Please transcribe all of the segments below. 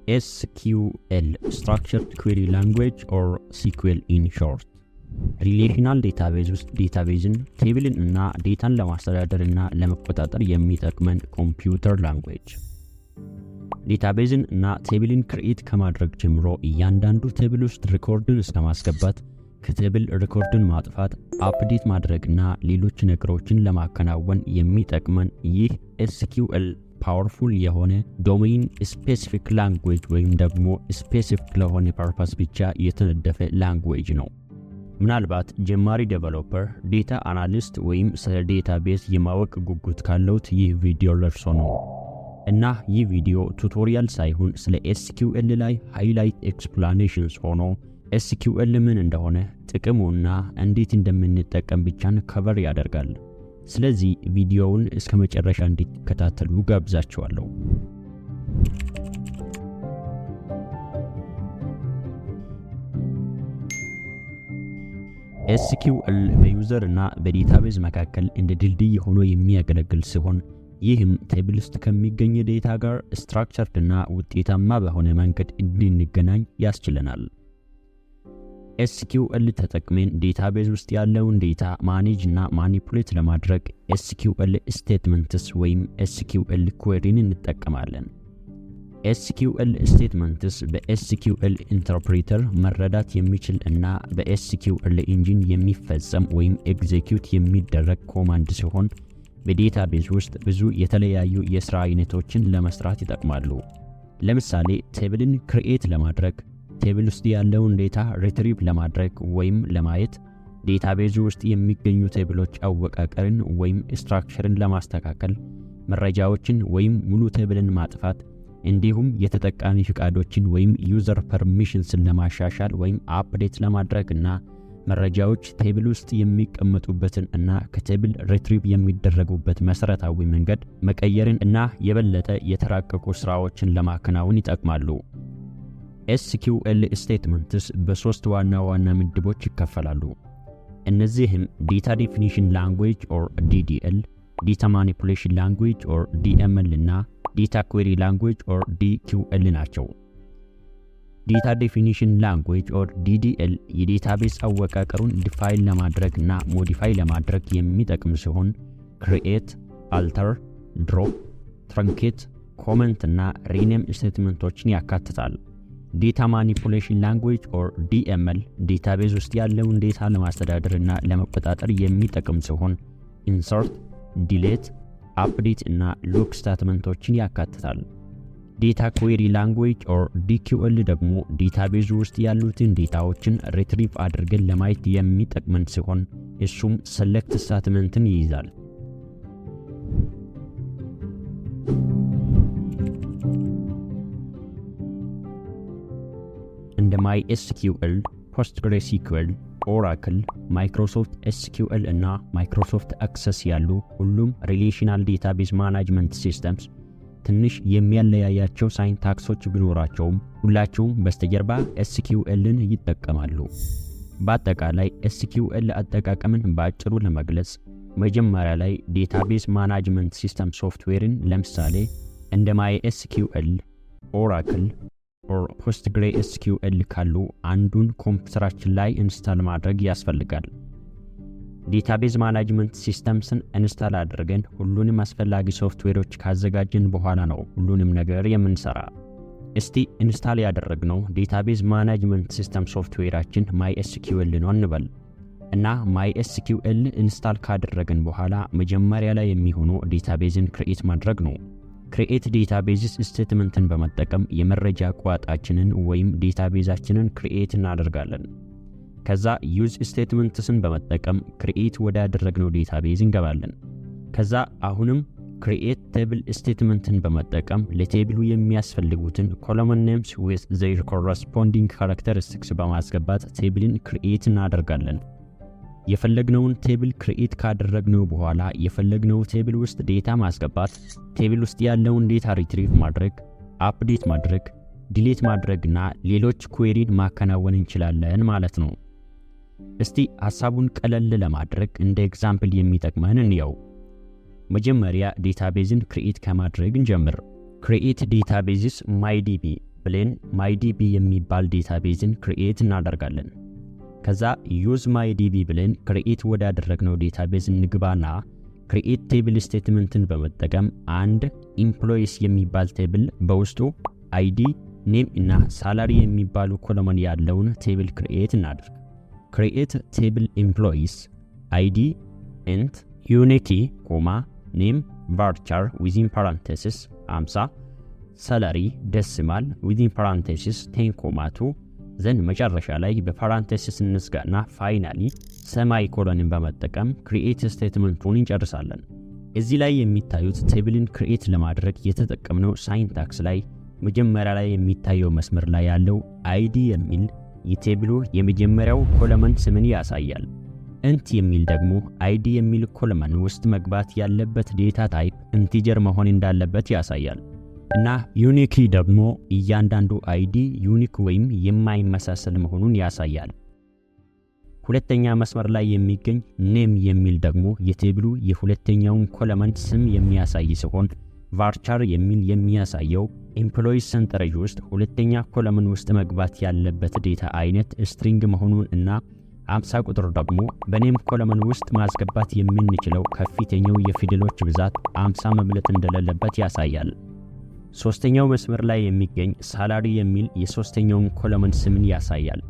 SQL Structured Query Language or SQL in short ሪሌሽናል ዴታቤዝ ውስጥ ዴታቤዝን ቴብልን እና ዴታን ለማስተዳደር እና ለመቆጣጠር የሚጠቅመን ኮምፒውተር ላንጉዌጅ ዴታቤዝን እና ቴብልን ክሬት ከማድረግ ጀምሮ እያንዳንዱ ቴብል ውስጥ ሪኮርድን እስከማስገባት ከቴብል ሪኮርድን ማጥፋት አፕዴት ማድረግና ሌሎች ነገሮችን ለማከናወን የሚጠቅመን ይህ SQL ፓወርፉል የሆነ ዶሜን ስፔሲፊክ ላንጉዌጅ ወይም ደግሞ ስፔሲፊክ ለሆነ ፐርፐስ ብቻ የተነደፈ ላንጉዌጅ ነው። ምናልባት ጀማሪ ዴቨሎፐር ዴታ አናሊስት ወይም ስለ ዴታቤዝ የማወቅ ጉጉት ካለውት ይህ ቪዲዮ ለርሶ ነው እና ይህ ቪዲዮ ቱቶሪያል ሳይሆን ስለ SQL ላይ ሃይላይት ኤክስፕላኔሽንስ ሆኖ SQL ምን እንደሆነ ጥቅሙና እንዴት እንደምንጠቀም ብቻን ከቨር ያደርጋል። ስለዚህ ቪዲዮውን እስከ መጨረሻ እንድትከታተሉ ጋብዛችኋለሁ። SQL በዩዘር እና በዴታቤዝ መካከል እንደ ድልድይ ሆኖ የሚያገለግል ሲሆን ይህም ቴብል ውስጥ ከሚገኝ ዴታ ጋር ስትራክቸርድ እና ውጤታማ በሆነ መንገድ እንድንገናኝ ያስችለናል። SQL ተጠቅመን ዴታቤዝ ውስጥ ያለውን ዴታ ማኔጅ እና ማኒፑሌት ለማድረግ SQL ስቴትመንትስ ወይም SQL ኩዌሪን እንጠቀማለን። SQL ስቴትመንትስ በSQL ኢንተርፕሬተር መረዳት የሚችል እና በSQL ኢንጂን የሚፈጸም ወይም ኤግዜኪዩት የሚደረግ ኮማንድ ሲሆን በዴታቤዝ ውስጥ ብዙ የተለያዩ የሥራ አይነቶችን ለመስራት ይጠቅማሉ። ለምሳሌ ቴብልን ክሬት ለማድረግ፣ ቴብል ውስጥ ያለውን ዴታ ሪትሪቭ ለማድረግ ወይም ለማየት፣ ዴታቤዝ ውስጥ የሚገኙ ቴብሎች አወቃቀርን ወይም ስትራክቸርን ለማስተካከል፣ መረጃዎችን ወይም ሙሉ ቴብልን ማጥፋት፣ እንዲሁም የተጠቃሚ ፍቃዶችን ወይም ዩዘር ፐርሚሽንስን ለማሻሻል ወይም አፕዴት ለማድረግና መረጃዎች ቴብል ውስጥ የሚቀመጡበትን እና ከቴብል ሪትሪቭ የሚደረጉበት መሰረታዊ መንገድ መቀየርን እና የበለጠ የተራቀቁ ስራዎችን ለማከናወን ይጠቅማሉ። SQL ስቴትመንትስ በሶስት ዋና ምድቦች ይከፈላሉ። እነዚህም ዴታ ዴፊኒሽን ላንጉዌጅ ኦር DDL፣ ዴታ ማኒፑሌሽን ላንጉዌጅ ኦር DML እና ዴታ ኩዌሪ ላንጉዌጅ ኦር DQL ናቸው። ዴታ ዴፊኒሽን ላንጉዌጅ ኦር DDL የዴታቤዝ አወቃቀሩን ዲፋይን ለማድረግ እና ሞዲፋይ ለማድረግ የሚጠቅም ሲሆን ክሪኤት፣ አልተር፣ ድሮፕ፣ ትራንኬት፣ ኮመንት እና ሪኔም ስቴትመንቶችን ያካትታል። ዴታ ማኒፑሌሽን ላንጉዌጅ ኦር DML ዴታቤዝ ውስጥ ያለውን ዴታ ለማስተዳደር እና ለመቆጣጠር የሚጠቅም ሲሆን ኢንሰርት፣ ዲሌት፣ አፕዴት እና ሎክ ስቴትመንቶችን ያካትታል። ዴታ ኩዌሪ ላንጉዌጅ ኦር DQL ደግሞ ዴታቤዝ ውስጥ ያሉትን ዴታዎችን ሪትሪቭ አድርገን ለማየት የሚጠቅመን ሲሆን እሱም ሰሌክት ስቴትመንትን ይይዛል። እንደ MySQL፣ PostgreSQL፣ ኦራክል፣ ማይክሮሶፍት SQL እና ማይክሮሶፍት አክሰስ ያሉ ሁሉም ሪሌሽናል ዴታቤዝ ማኔጅመንት ሲስተምስ ትንሽ የሚያለያያቸው ሳይንታክሶች ቢኖራቸውም ሁላቸውም በስተጀርባ SQLን ይጠቀማሉ። በአጠቃላይ SQL አጠቃቀምን በአጭሩ ለመግለጽ መጀመሪያ ላይ ዴታቤዝ ማኔጅመንት ሲስተም ሶፍትዌርን ለምሳሌ እንደ MySQL፣ ኦራክል ኦር PostgreSQL ካሉ አንዱን ኮምፒውተራችን ላይ ኢንስታል ማድረግ ያስፈልጋል። ዴታቤዝ ማኔጅመንት ሲስተምስን ኢንስታል አድርገን ሁሉንም አስፈላጊ ሶፍትዌሮች ካዘጋጀን በኋላ ነው ሁሉንም ነገር የምንሰራ። እስቲ ኢንስታል ያደረግነው ዴታቤዝ ማኔጅመንት ሲስተም ሶፍትዌራችን MySQL ነው እንበል እና MySQL ኢንስታል ካደረግን በኋላ መጀመሪያ ላይ የሚሆነው ዴታቤዝን ክሬት ማድረግ ነው። ክሬት ዴታቤዝስ ስቴትመንትን በመጠቀም የመረጃ ቋጣችንን ወይም ዴታቤዛችንን ክሬት እናደርጋለን። ከዛ ዩዝ ስቴትመንትስን በመጠቀም ክሬት ወደ ያደረግነው ዴታቤዝ እንገባለን። ከዛ አሁንም ክሬት ቴብል ስቴትመንትን በመጠቀም ለቴብሉ የሚያስፈልጉትን ኮለመን ኔምስ with their corresponding characteristics በማስገባት ቴብልን ክሬት እናደርጋለን። የፈለግነውን ቴብል ክሬት ካደረግነው በኋላ የፈለግነው ቴብል ውስጥ ዴታ ማስገባት፣ ቴብል ውስጥ ያለውን ዴታ ሪትሪቭ ማድረግ፣ አፕዴት ማድረግ፣ ዲሊት ማድረግና ሌሎች ኩዌሪን ማከናወን እንችላለን ማለት ነው። እስቲ ሐሳቡን ቀለል ለማድረግ እንደ ኤግዛምፕል የሚጠቅመን እንየው። መጀመሪያ ዴታቤዝን ክሬት ከማድረግ እንጀምር። ክሬት ዴታቤዝስ MyDB ብለን ማይዲቢ የሚባል ዴታቤዝን ክሪኤት እናደርጋለን። ከዛ ዩዝ ማይዲቢ ብለን ክሪኤት ወዳደረግነው ዴታቤዝ እንግባና ክሪኤት ቴብል ስቴትመንትን በመጠቀም አንድ ኢምፕሎይስ የሚባል ቴብል በውስጡ አይዲ፣ ኔም እና ሳላሪ የሚባሉ ኮለመን ያለውን ቴብል ክሪኤት እናድርግ። ክሪኤት ቴብል ኢምፕሎይስ አይዲ ኢንት ዩኒኪ ኮማ ኔም ቫርቻር ዊዚን ፓራንቴሲስ 50 ሳላሪ ደሲማል ዊዚን ፓራንቴሲስ 10.2 ዘን መጨረሻ ላይ በፓራንቴሲስ እንዝጋና ፋይናሊ ሰማይ ኮሎንን በመጠቀም ክሪኤት ስቴትመንቱን እንጨርሳለን። እዚህ ላይ የሚታዩት ቴብልን ክሪኤት ለማድረግ የተጠቀምነው ሳይንታክስ ላይ መጀመሪያ ላይ የሚታየው መስመር ላይ ያለው አይዲ የሚል የቴብሉ የመጀመሪያው ኮለመን ስምን ያሳያል። ኢንት የሚል ደግሞ አይዲ የሚል ኮለመን ውስጥ መግባት ያለበት ዴታ ታይፕ ኢንቲጀር መሆን እንዳለበት ያሳያል። እና ዩኒክ ደግሞ እያንዳንዱ አይዲ ዩኒክ ወይም የማይመሳሰል መሆኑን ያሳያል። ሁለተኛ መስመር ላይ የሚገኝ ኔም የሚል ደግሞ የቴብሉ የሁለተኛውን ኮለመን ስም የሚያሳይ ሲሆን ቫርቻር የሚል የሚያሳየው ኤምፕሎይስ ሰንጠረዥ ውስጥ ሁለተኛ ኮለመን ውስጥ መግባት ያለበት ዴታ አይነት ስትሪንግ መሆኑን እና 50 ቁጥር ደግሞ በኔም ኮለመን ውስጥ ማስገባት የምንችለው ከፊተኛው የፊደሎች ብዛት 50 መብለጥ እንደሌለበት ያሳያል። ሶስተኛው መስመር ላይ የሚገኝ ሳላሪ የሚል የሶስተኛውን ኮለመን ስምን ያሳያል።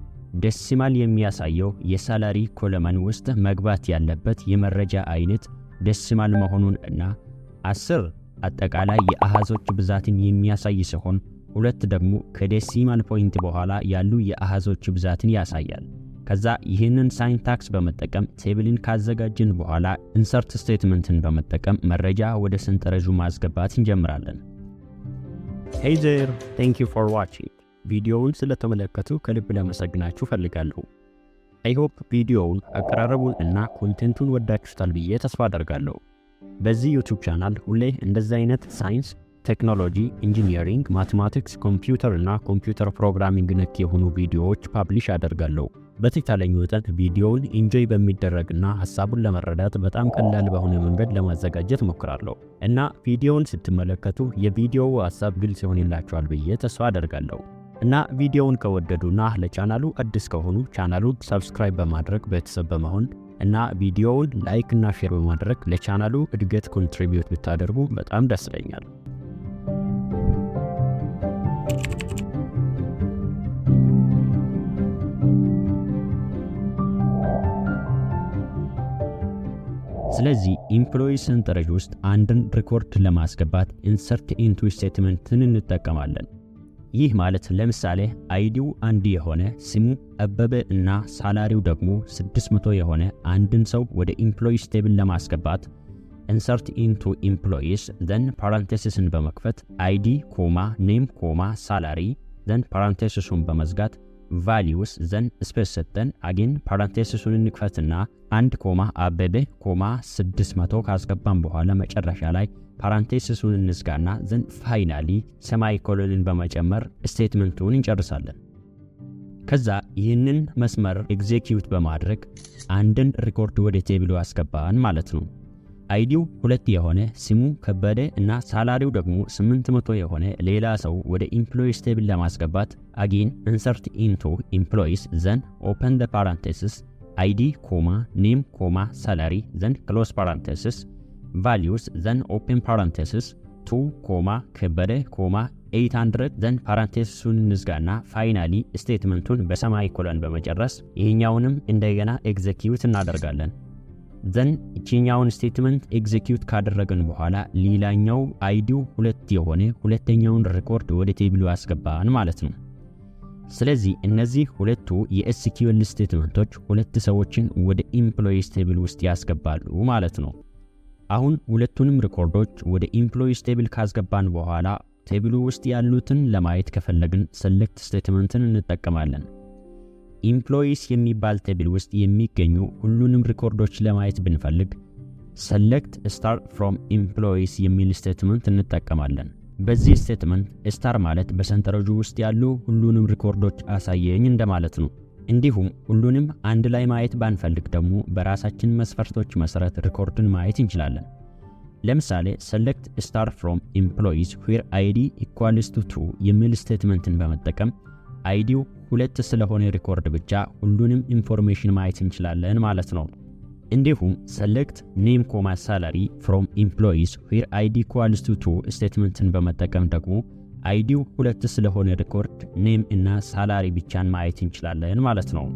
ደሲማል የሚያሳየው የሳላሪ ኮለመን ውስጥ መግባት ያለበት የመረጃ አይነት ደሲማል መሆኑን እና 10 አጠቃላይ የአሃዞች ብዛትን የሚያሳይ ሲሆን 2 ደግሞ ከዴሲማል ፖይንት በኋላ ያሉ የአሃዞች ብዛትን ያሳያል። ከዛ ይህንን ሳይንታክስ በመጠቀም ቴብልን ካዘጋጀን በኋላ ኢንሰርት ስቴትመንትን በመጠቀም መረጃ ወደ ሰንጠረዡ ማስገባት እንጀምራለን። Hey there, thank you for watching. ቪዲዮውን ስለተመለከቱ ከልብ ለማመሰግናችሁ ፈልጋለሁ። I hope ቪዲዮውን አቀራረቡን እና ኮንቴንቱን ወዳችሁታል ብዬ ተስፋ አደርጋለሁ። በዚህ ዩቲዩብ ቻናል ሁሌ እንደዚህ አይነት ሳይንስ፣ ቴክኖሎጂ፣ ኢንጂኒሪንግ፣ ማቴማቲክስ፣ ኮምፒውተር እና ኮምፒውተር ፕሮግራሚንግ ነክ የሆኑ ቪዲዮዎች ፐብሊሽ አደርጋለሁ። በተቻለኝ መጠን ቪዲዮውን ኢንጆይ በሚደረግና ሐሳቡን ለመረዳት በጣም ቀላል በሆነ መንገድ ለማዘጋጀት ሞክራለሁ እና ቪዲዮውን ስትመለከቱ የቪዲዮው ሐሳብ ግልጽ ይሆንላችኋል ብዬ ተስፋ አደርጋለሁ። እና ቪዲዮውን ከወደዱና ለቻናሉ አዲስ ከሆኑ ቻናሉን ሰብስክራይብ በማድረግ ቤተሰብ በመሆን እና ቪዲዮውን ላይክ እና ሼር በማድረግ ለቻናሉ እድገት ኮንትሪቢዩት ብታደርጉ በጣም ደስ ይለኛል። ስለዚህ ኢምፕሎይ ሰንጠረዥ ውስጥ አንድን ሪኮርድ ለማስገባት ኢንሰርት ኢንቱ ስቴትመንትን እንጠቀማለን። ይህ ማለት ለምሳሌ አይዲው 1 የሆነ ስሙ አበበ እና ሳላሪው ደግሞ 600 የሆነ አንድን ሰው ወደ ኢምፕሎይስ ቴብል ለማስገባት ኢንሰርት ኢንቱ ኢምፕሎይስ ዘን ፓራንቴሲስን በመክፈት አይዲ ኮማ ኔም ኮማ ሳላሪ ዘን ፓራንቴሲሱን በመዝጋት ቫልዩስ ዘን ስፔስ ሰጠን አጌን ፓራንቴሲሱን እንክፈትና 1 ኮማ አበበ ኮማ 600 ካስገባን በኋላ መጨረሻ ላይ ፓራንቴሲሱን እንዝጋና ዘን ፋይናሊ ሰማይ ኮሎንን በመጨመር ስቴትመንቱን እንጨርሳለን። ከዛ ይህንን መስመር ኤግዜኪዩት በማድረግ አንድን ሪኮርድ ወደ ቴብሉ አስገባን ማለት ነው። አይዲው 2 የሆነ ስሙ ከበደ እና ሳላሪው ደግሞ 800 የሆነ ሌላ ሰው ወደ ኢምፕሎይስ ቴብል ለማስገባት አጌን ኢንሰርት ኢንቱ ኢምፕሎይስ ዘን ኦፕን ዘ ፓራንቴሲስ አይዲ ኮማ ኔም ኮማ ሳላሪ ዘን ክሎዝ ፓራንቴሲስ ቫልዩስ ዘን ኦፕን ፓራንቴሲስ 2 ኮማ ከበደ ኮማ 800 ዘን ፓራንቴሲሱን እንዝጋና ፋይናሊ ስቴትመንቱን በሰማይ ኮሎን በመጨረስ ይሄኛውንም እንደገና ኤግዜኪዩት እናደርጋለን። ዘን እቺኛውን ስቴትመንት ኤግዜኪዩት ካደረግን በኋላ ሌላኛው አይዲው 2 የሆነ ሁለተኛውን ሪኮርድ ወደ ቴብሉ አስገባን ማለት ነው። ስለዚህ እነዚህ ሁለቱ የኤስኪዩኤል ስቴትመንቶች 2 ሰዎችን ወደ ኢምፕሎይስ ቴብል ውስጥ ያስገባሉ ማለት ነው። አሁን ሁለቱንም ሪኮርዶች ወደ ኢምፕሎይስ ቴብል ካስገባን በኋላ ቴብሉ ውስጥ ያሉትን ለማየት ከፈለግን ሴሌክት ስቴትመንትን እንጠቀማለን። ኢምፕሎይስ የሚባል ቴብል ውስጥ የሚገኙ ሁሉንም ሪኮርዶች ለማየት ብንፈልግ ሴሌክት ስታር ፍሮም ኢምፕሎይስ የሚል ስቴትመንት እንጠቀማለን። በዚህ ስቴትመንት ስታር ማለት በሰንጠረዡ ውስጥ ያሉ ሁሉንም ሪኮርዶች አሳየኝ እንደማለት ነው። እንዲሁም ሁሉንም አንድ ላይ ማየት ባንፈልግ ደግሞ በራሳችን መስፈርቶች መሰረት ሪኮርድን ማየት እንችላለን። ለምሳሌ select star from employees where id equals to 2 የሚል ስቴትመንትን በመጠቀም አይዲው 2 ስለሆነ ሪኮርድ ብቻ ሁሉንም ኢንፎርሜሽን ማየት እንችላለን ማለት ነው። እንዲሁም select name, salary from employees where id equals to 2 ስቴትመንትን በመጠቀም ደግሞ አይዲው 2 ስለሆነ ሪኮርድ name እና salary ብቻን ማየት እንችላለን ማለት ነው።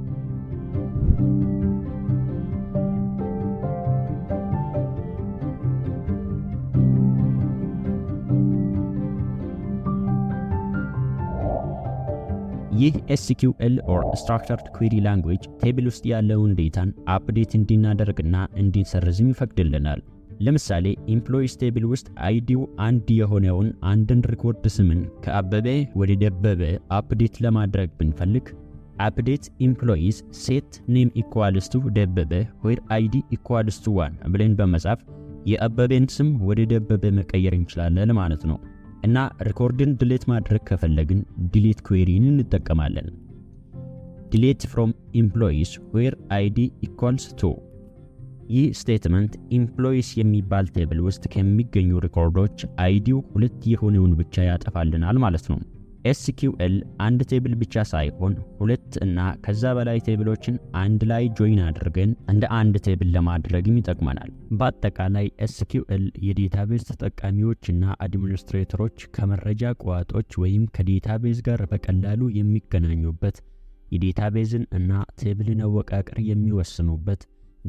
ይህ SQL or Structured Query Language ቴብል ውስጥ ያለውን ዴታን አፕዴት እንድናደርግና እንድንሰርዝም ይፈቅድልናል። ለምሳሌ ኤምፕሎይስ ቴብል ውስጥ አይዲው 1 የሆነውን አንድን ሪኮርድ ስምን ከአበበ ወደ ደበበ አፕዴት ለማድረግ ብንፈልግ update employees set name equals to ደበበ where id equals to 1 ብለን በመጻፍ የአበበን ስም ወደ ደበበ መቀየር እንችላለን ማለት ነው። እና ሪኮርድን ዲሊት ማድረግ ከፈለግን delete queryን እንጠቀማለን። delete from employees where id equals to ይህ ስቴትመንት employees የሚባል ቴብል ውስጥ ከሚገኙ ሪኮርዶች አይዲው 2 የሆነውን ብቻ ያጠፋልናል ማለት ነው። SQL አንድ ቴብል ብቻ ሳይሆን 2 እና ከዛ በላይ ቴብሎችን አንድ ላይ ጆይን አድርገን እንደ አንድ ቴብል ለማድረግም ይጠቅመናል። በአጠቃላይ SQL የዴታቤዝ ተጠቃሚዎችና አድሚኒስትሬተሮች ከመረጃ ቋጦች ወይም ከዴታቤዝ ጋር በቀላሉ የሚገናኙበት፣ የዴታቤዝን እና ቴብልን አወቃቀር የሚወስኑበት፣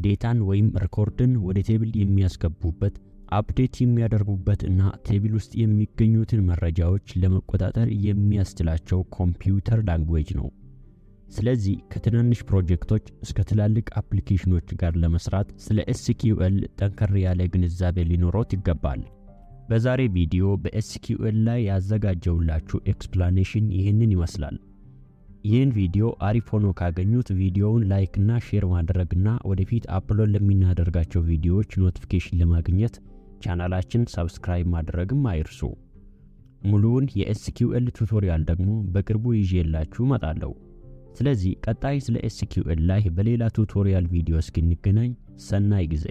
ዴታን ወይም ሪኮርድን ወደ ቴብል የሚያስገቡበት፣ አፕዴት የሚያደርጉበት እና ቴብል ውስጥ የሚገኙትን መረጃዎች ለመቆጣጠር የሚያስችላቸው ኮምፒውተር ላንጉዌጅ ነው። ስለዚህ ከትናንሽ ፕሮጀክቶች እስከ ትላልቅ አፕሊኬሽኖች ጋር ለመስራት ስለ SQL ጠንከር ያለ ግንዛቤ ሊኖሮት ይገባል። በዛሬ ቪዲዮ በSQL ላይ ያዘጋጀውላችሁ ኤክስፕላኔሽን ይህንን ይመስላል። ይህን ቪዲዮ አሪፍ ሆኖ ካገኙት ቪዲዮውን ላይክ እና ሼር ማድረግና ወደፊት አፕሎድ ለሚናደርጋቸው ቪዲዮዎች ኖቲፊኬሽን ለማግኘት ቻናላችን ሰብስክራይብ ማድረግም አይርሱ። ሙሉውን የSQL ቱቶሪያል ደግሞ በቅርቡ ይዤላችሁ እመጣለሁ። ስለዚህ ቀጣይ ስለ SQL ላይ በሌላ ቱቶሪያል ቪዲዮ እስክንገናኝ ሰናይ ጊዜ